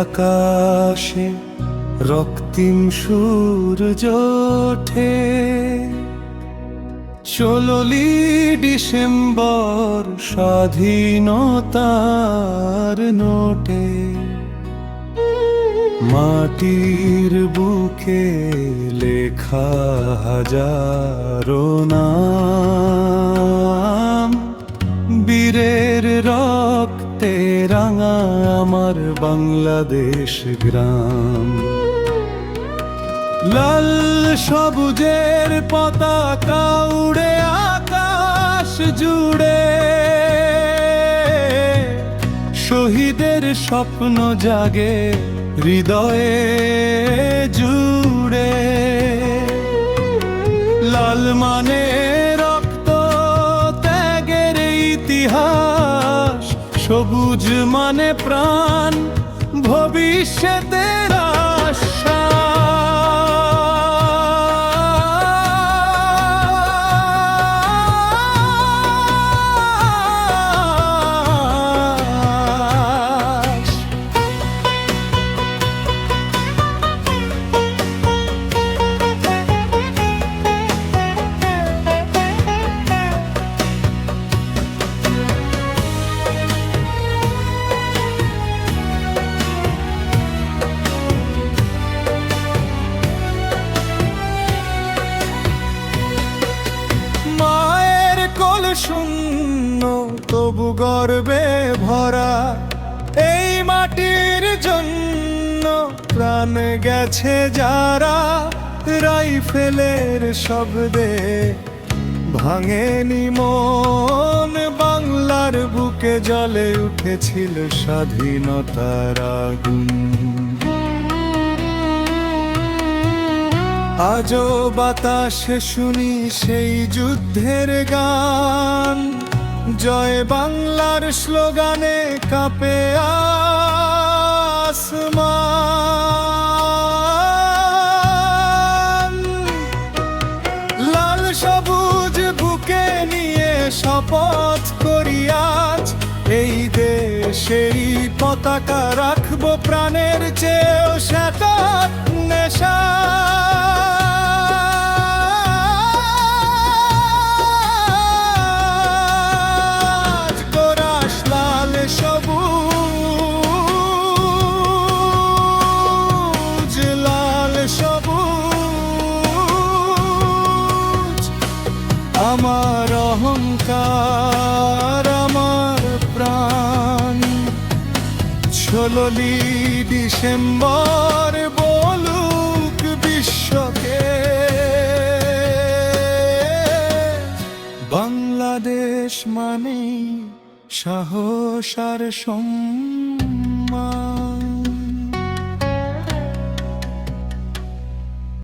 আকাশে রক্তিম সূর্য ওঠে, 16ই ডিসেম্বর স্বাধীনতার নোটে। মাটির বুকে লেখা হাজারো নাম, বীরের রক্তে রাঙা আমার বাংলাদেশ গ্রাম। লাল সবুজের পতাকা উড়ে আকাশ জুড়ে, শহীদের স্বপ্ন জাগে হৃদয়ে জুড়ে। লাল মানে রক্ত ত্যাগের ইতিহাস, সবুজ মানে প্রাণ ভবিষ্যতের আশা। শূন্য তবু গর্বে ভরা, এই মাটির জন্য প্রাণ গেছে যারা। রাইফেলের শব্দে ভাঙেনি মন, বাংলার বুকে জ্বলে উঠেছিল স্বাধীনতার আগুন। আজও বাতাসে শুনি সেই যুদ্ধের গান, জয় বাংলার স্লোগানে কাঁপে আসমান। লাল সবুজ বুকে নিয়ে শপথ করি আজ, এই দেশেই পতাকা রাখবো প্রাণের চেয়েও সাকাত নেশা। আমার অহংকার, আমার প্রাণ, 16ই ডিসেম্বর বলুক বিশ্বকে, বাংলাদেশ মানে সাহস আর সম্মান।